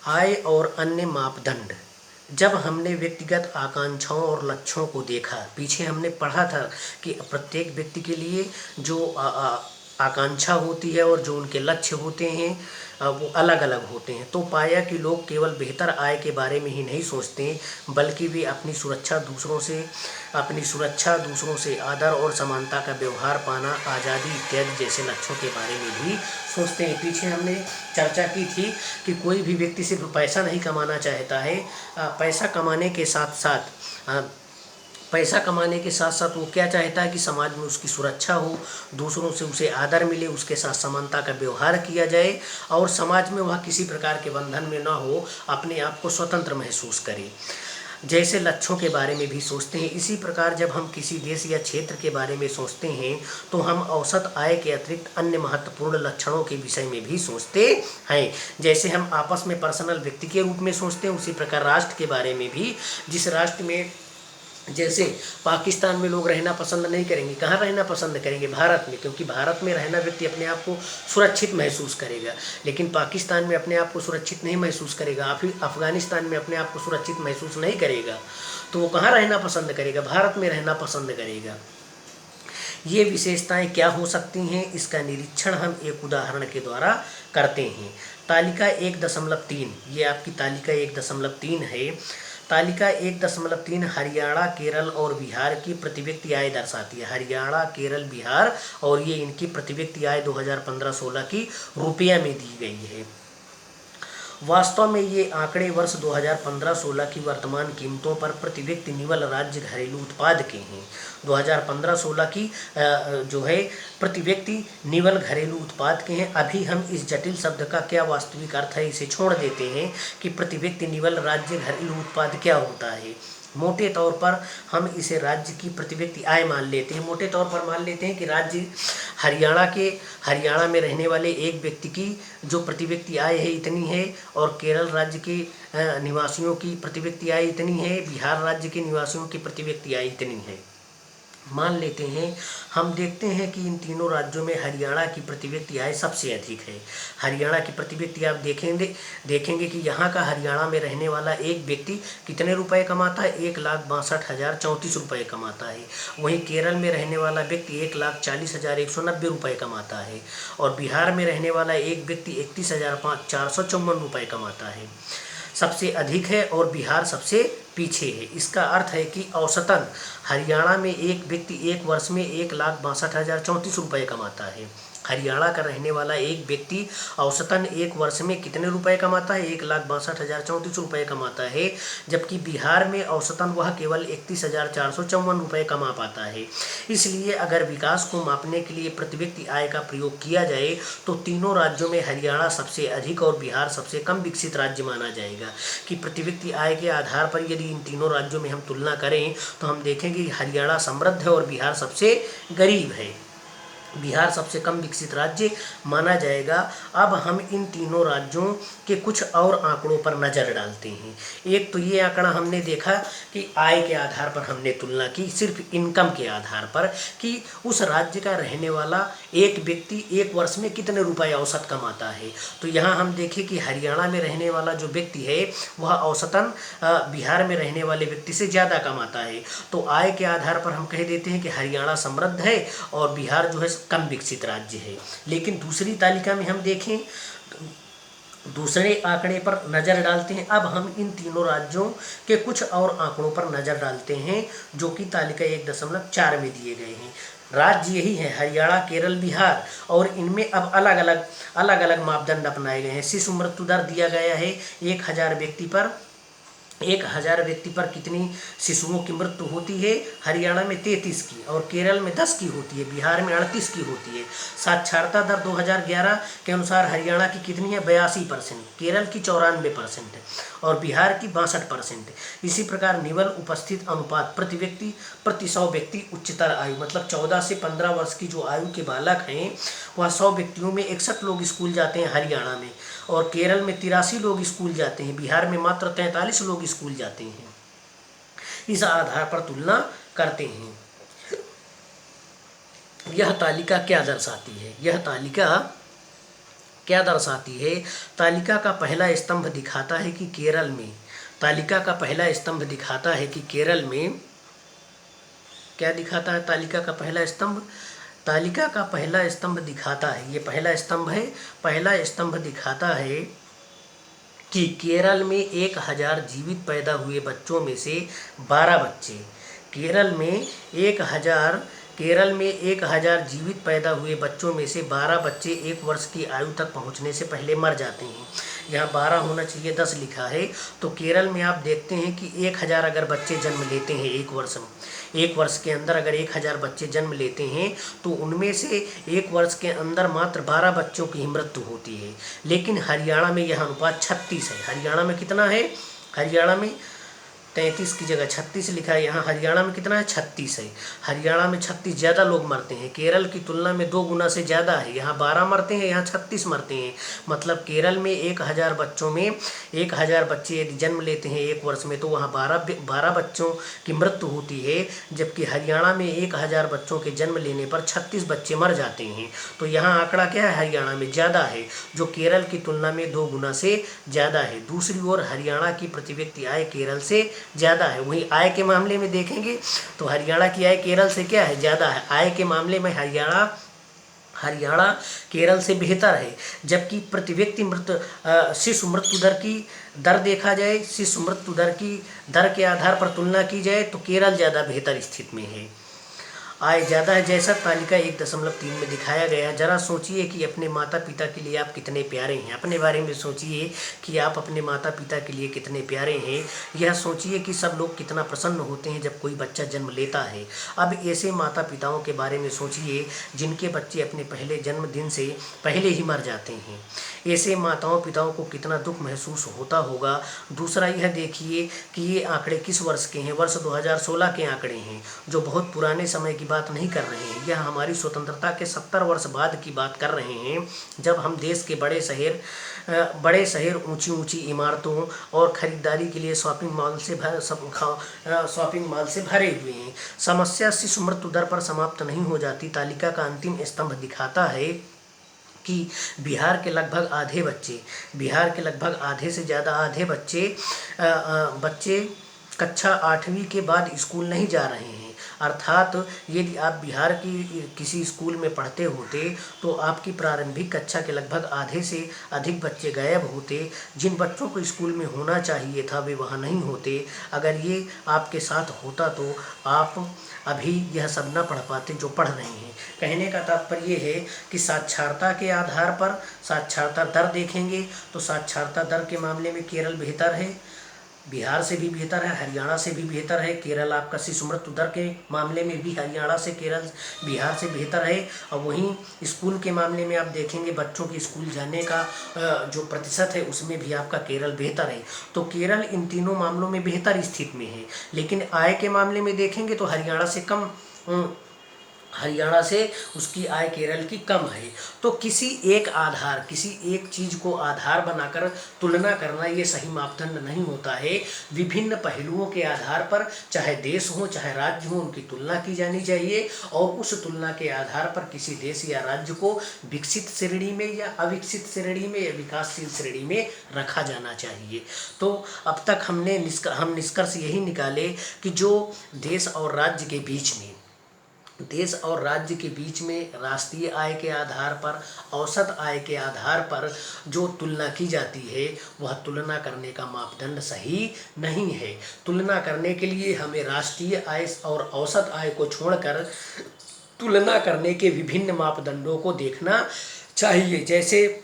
आय और अन्य मापदंड। जब हमने व्यक्तिगत आकांक्षाओं और लक्ष्यों को देखा, पीछे हमने पढ़ा था कि प्रत्येक व्यक्ति के लिए जो आकांक्षा होती है और जो उनके लक्ष्य होते हैं वो अलग अलग होते हैं। तो पाया कि लोग केवल बेहतर आय के बारे में ही नहीं सोचते, बल्कि वे अपनी सुरक्षा, दूसरों से आदर और समानता का व्यवहार पाना, आज़ादी इत्यादि जैसे लक्ष्यों के बारे में भी सोचते हैं। पीछे हमने चर्चा की थी कि कोई भी व्यक्ति सिर्फ पैसा नहीं कमाना चाहता है, पैसा कमाने के साथ साथ वो क्या चाहता है कि समाज में उसकी सुरक्षा हो, दूसरों से उसे आदर मिले, उसके साथ समानता का व्यवहार किया जाए और समाज में वह किसी प्रकार के बंधन में ना हो, अपने आप को स्वतंत्र महसूस करे। जैसे लक्ष्यों के बारे में भी सोचते हैं, इसी प्रकार जब हम किसी देश या क्षेत्र के बारे में सोचते हैं तो हम औसत आय के अतिरिक्त अन्य महत्वपूर्ण लक्षणों के विषय में भी सोचते हैं। जैसे हम आपस में पर्सनल व्यक्ति के रूप में सोचते हैं, उसी प्रकार राष्ट्र के बारे में भी। जिस राष्ट्र में, जैसे पाकिस्तान में लोग रहना पसंद नहीं करेंगे, कहाँ रहना पसंद करेंगे? भारत में, क्योंकि भारत में रहना व्यक्ति अपने आप को सुरक्षित महसूस करेगा। लेकिन पाकिस्तान में अपने आप को सुरक्षित नहीं महसूस करेगा, अफगानिस्तान में अपने आप को सुरक्षित महसूस नहीं करेगा, तो वो कहाँ रहना पसंद करेगा? भारत में रहना पसंद करेगा। ये विशेषताएं क्या हो सकती हैं, इसका निरीक्षण हम एक उदाहरण के द्वारा करते हैं। तालिका 1.3, ये आपकी तालिका 1.3 है। तालिका 1.3 हरियाणा, केरल और बिहार की प्रति व्यक्ति आय दर्शाती है। हरियाणा, केरल, बिहार और ये इनकी प्रति व्यक्ति आय 2015-16 की रुपया में दी गई है। वास्तव में ये आंकड़े वर्ष 2015-16 की वर्तमान कीमतों पर प्रति व्यक्ति निवल राज्य घरेलू उत्पाद के हैं। 2015-16 की जो है प्रति व्यक्ति निवल घरेलू उत्पाद के हैं। अभी हम इस जटिल शब्द का क्या वास्तविक अर्थ है इसे छोड़ देते हैं कि प्रति व्यक्ति निवल राज्य घरेलू उत्पाद क्या होता है। मोटे तौर पर हम इसे राज्य की प्रति व्यक्ति आय मान लेते हैं। मोटे तौर पर मान लेते हैं कि राज्य हरियाणा में रहने वाले एक व्यक्ति की जो प्रति व्यक्ति आय है इतनी है, और केरल राज्य के निवासियों की प्रति व्यक्ति आय इतनी है, बिहार राज्य के निवासियों की प्रति व्यक्ति आय इतनी है, मान लेते हैं। हम देखते हैं कि इन तीनों राज्यों में हरियाणा की प्रति व्यक्ति आय सबसे अधिक है। हरियाणा की प्रति व्यक्ति आप देखेंगे कि यहाँ का हरियाणा में रहने वाला एक व्यक्ति कितने रुपए कमाता है? 1,62,034 रुपये कमाता है। वहीं केरल में रहने वाला व्यक्ति 1,40,190 रुपये कमाता है, और बिहार में रहने वाला एक व्यक्ति 31,454 रुपये कमाता है। सबसे अधिक है और बिहार सबसे पीछे है। इसका अर्थ है कि औसतन हरियाणा में एक व्यक्ति एक वर्ष में 1,62,034 रुपये कमाता है। हरियाणा का रहने वाला एक व्यक्ति औसतन एक वर्ष में कितने रुपए कमाता है? 1,62,034 रुपये कमाता है, जबकि बिहार में औसतन वह केवल 31,454 रुपये कमा पाता है। इसलिए अगर विकास को मापने के लिए प्रति व्यक्ति आय का प्रयोग किया जाए तो तीनों राज्यों में हरियाणा सबसे अधिक और बिहार सबसे कम विकसित राज्य माना जाएगा। कि प्रति व्यक्ति आय के आधार पर यदि इन तीनों राज्यों में हम तुलना करें तो हम देखेंगे कि हरियाणा समृद्ध है और बिहार सबसे गरीब है। बिहार सबसे कम विकसित राज्य माना जाएगा। अब हम इन तीनों राज्यों के कुछ और आंकड़ों पर नज़र डालते हैं। एक तो ये आंकड़ा हमने देखा कि आय के आधार पर हमने तुलना की, सिर्फ इनकम के आधार पर, कि उस राज्य का रहने वाला एक व्यक्ति एक वर्ष में कितने रुपए औसत कमाता है। तो यहाँ हम देखें कि हरियाणा में रहने वाला जो व्यक्ति है वह औसतन बिहार में रहने वाले व्यक्ति से ज़्यादा कमाता है। तो आय के आधार पर हम कह देते हैं कि हरियाणा समृद्ध है और बिहार जो है कम विकसित राज्य है। लेकिन दूसरी तालिका में हम देखें, दूसरे आंकड़े पर नज़र डालते हैं। अब हम इन तीनों राज्यों के कुछ और आंकड़ों पर नज़र डालते हैं जो कि तालिका 1.4 में दिए गए हैं। राज्य यही है, हरियाणा, केरल, बिहार, और इनमें अब अलग अलग मापदंड अपनाए गए हैं। शिशु मृत्यु दर दिया गया है 1,000 व्यक्ति पर कितनी शिशुओं की मृत्यु होती है। हरियाणा में 33 की और केरल में 10 की होती है, बिहार में 38 की होती है। साक्षरता दर 2011 के अनुसार हरियाणा की कितनी है? 82%, केरल की 94% और बिहार की 62%। इसी प्रकार निवल उपस्थित अनुपात प्रति व्यक्ति प्रति 100 व्यक्ति उच्चतर आयु, मतलब 14 से 15 वर्ष की जो आयु के बालक हैं वह 100 व्यक्तियों में 61 लोग स्कूल जाते हैं हरियाणा में, और केरल में 83 लोग स्कूल जाते हैं, बिहार में मात्र 43 लोग स्कूल जाते हैं। इस आधार पर तुलना करते हैं। यह तालिका क्या दर्शाती है? यह तालिका क्या दर्शाती है? तालिका का पहला स्तंभ दिखाता है कि केरल में, तालिका का पहला स्तंभ दिखाता है कि केरल में क्या दिखाता है? तालिका का पहला स्तंभ, तालिका का पहला स्तंभ दिखाता है, ये पहला स्तंभ है, पहला स्तंभ दिखाता है कि केरल में 1000 जीवित पैदा हुए बच्चों में से 12 बच्चे, केरल में 1000 जीवित पैदा हुए बच्चों में से 12 बच्चे 1 वर्ष की आयु तक पहुंचने से पहले मर जाते हैं। यहाँ 12 होना चाहिए, 10 लिखा है। तो केरल में आप देखते हैं कि 1000 अगर बच्चे जन्म लेते हैं 1 वर्ष में, 1 वर्ष के अंदर अगर 1000 बच्चे जन्म लेते हैं तो उनमें से 1 वर्ष के अंदर मात्र 12 बच्चों की ही मृत्यु होती है। लेकिन हरियाणा में यह अनुपात 36 है। हरियाणा में कितना है? हरियाणा में 33 की जगह 36 लिखा है। यहाँ हरियाणा में कितना है? 36 है। हरियाणा में 36 ज़्यादा लोग मरते हैं, केरल की तुलना में 2 गुना से ज़्यादा है। यहाँ 12 मरते हैं, यहाँ 36 मरते हैं। मतलब केरल में 1000 बच्चों में 1000 बच्चे यदि जन्म लेते हैं 1 वर्ष में तो वहाँ 12 बच्चों की मृत्यु होती है, जबकि हरियाणा में 1000 बच्चों के जन्म लेने पर 36 बच्चे मर जाते हैं। तो यहाँ आंकड़ा क्या है? हरियाणा में ज़्यादा है, जो केरल की तुलना में 2 गुना से ज़्यादा है। दूसरी ओर हरियाणा की प्रति व्यक्ति आय केरल से ज़्यादा है। वहीं आय के मामले में देखेंगे तो हरियाणा की आय केरल से क्या है? ज़्यादा है। आय के मामले में हरियाणा केरल से बेहतर है। जबकि प्रति व्यक्ति शिशु मृत्यु दर की दर देखा जाए, शिशु मृत्यु दर के आधार पर तुलना की जाए तो केरल ज़्यादा बेहतर स्थिति में है। आय ज़्यादा है जैसा तालिका 1.3 में दिखाया गया है। जरा सोचिए कि अपने माता पिता के लिए आप कितने प्यारे हैं। अपने बारे में सोचिए कि आप अपने माता पिता के लिए कितने प्यारे हैं। यह सोचिए कि सब लोग कितना प्रसन्न होते हैं जब कोई बच्चा जन्म लेता है। अब ऐसे माता पिताओं के बारे में सोचिए जिनके बच्चे अपने पहले जन्मदिन से पहले ही मर जाते हैं। ऐसे माताओं पिताओं को कितना दुख महसूस होता होगा। दूसरा यह देखिए कि ये आंकड़े किस वर्ष के हैं? वर्ष 2016 के आंकड़े हैं, जो बहुत पुराने समय की बात नहीं कर रहे हैं। यह हमारी स्वतंत्रता के 70 वर्ष बाद की बात कर रहे हैं, जब हम देश के बड़े शहर ऊंची ऊंची इमारतों और ख़रीदारी के लिए शॉपिंग मॉल से भरे हुए हैं। समस्या शिशु मृत्यु दर पर समाप्त नहीं हो जाती। तालिका का अंतिम स्तंभ दिखाता है कि बिहार के लगभग आधे से ज़्यादा बच्चे कक्षा 8वीं के बाद स्कूल नहीं जा रहे हैं। अर्थात यदि आप बिहार की किसी स्कूल में पढ़ते होते तो आपकी प्रारंभिक कक्षा के लगभग आधे से अधिक बच्चे गायब होते। जिन बच्चों को स्कूल में होना चाहिए था वे वहाँ नहीं होते। अगर ये आपके साथ होता तो आप अभी यह सब न पढ़ पाते जो पढ़ रहे हैं। कहने का तात्पर्य ये है कि साक्षरता के आधार पर साक्षरता दर देखेंगे तो साक्षरता दर के मामले में केरल बेहतर है, बिहार से भी बेहतर है, हरियाणा से भी बेहतर है। केरल आपका शिशु मृत्यु दर के मामले में भी हरियाणा से बिहार से बेहतर है। और वहीं स्कूल के मामले में आप देखेंगे बच्चों के स्कूल जाने का जो प्रतिशत है उसमें भी आपका केरल बेहतर है। तो केरल इन तीनों मामलों में बेहतर स्थिति में है। लेकिन आय के मामले में देखेंगे तो हरियाणा से उसकी आय केरल की कम है। तो किसी एक चीज़ को आधार बनाकर तुलना करना ये सही मापदंड नहीं होता है। विभिन्न पहलुओं के आधार पर चाहे देश हो चाहे राज्य हो उनकी तुलना की जानी चाहिए और उस तुलना के आधार पर किसी देश या राज्य को विकसित श्रेणी में या अविकसित श्रेणी में या विकासशील श्रेणी में रखा जाना चाहिए। तो अब तक हम निष्कर्ष यही निकाले कि जो देश और राज्य के बीच में राष्ट्रीय आय के आधार पर, औसत आय के आधार पर जो तुलना की जाती है वह तुलना करने का मापदंड सही नहीं है। तुलना करने के लिए हमें राष्ट्रीय आय और औसत आय को छोड़कर तुलना करने के विभिन्न मापदंडों को देखना चाहिए। जैसे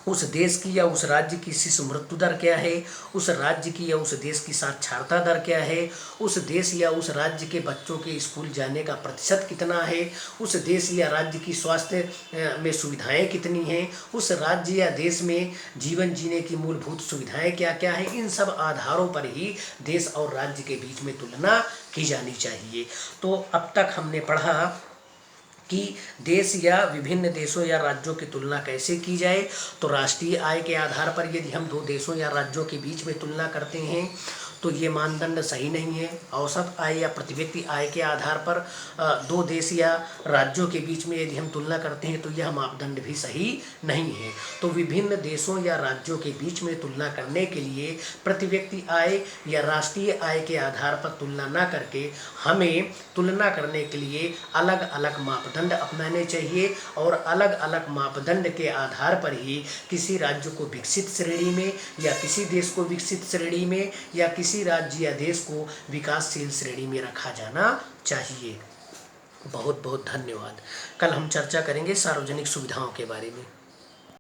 उस देश की या उस राज्य की शिशु मृत्यु दर क्या है, उस राज्य की या उस देश की साक्षरता दर क्या है, उस देश या उस राज्य के बच्चों के स्कूल जाने का प्रतिशत कितना है, उस देश या राज्य की स्वास्थ्य में सुविधाएं कितनी हैं, उस राज्य या देश में जीवन जीने की मूलभूत सुविधाएं क्या क्या है। इन सब आधारों पर ही देश और राज्य के बीच में तुलना की जानी चाहिए। तो अब तक हमने पढ़ा कि देश या विभिन्न देशों या राज्यों की तुलना कैसे की जाए। तो राष्ट्रीय आय के आधार पर यदि हम 2 देशों या राज्यों के बीच में तुलना करते हैं तो ये मानदंड सही नहीं है। औसत आय या प्रति व्यक्ति आय के आधार पर दो देश या राज्यों के बीच में यदि हम तुलना करते हैं तो यह मापदंड भी सही नहीं है। तो विभिन्न देशों या राज्यों के बीच में तुलना करने के लिए प्रति व्यक्ति आय या राष्ट्रीय आय के आधार पर तुलना न करके हमें तुलना करने के लिए अलग अलग मापदंड अपनाने चाहिए और अलग अलग मापदंड के आधार पर ही किसी राज्य को विकसित श्रेणी में या किसी देश को विकसित श्रेणी में या किसी राज्य या देश को विकासशील श्रेणी में रखा जाना चाहिए। बहुत बहुत धन्यवाद। कल हम चर्चा करेंगे सार्वजनिक सुविधाओं के बारे में।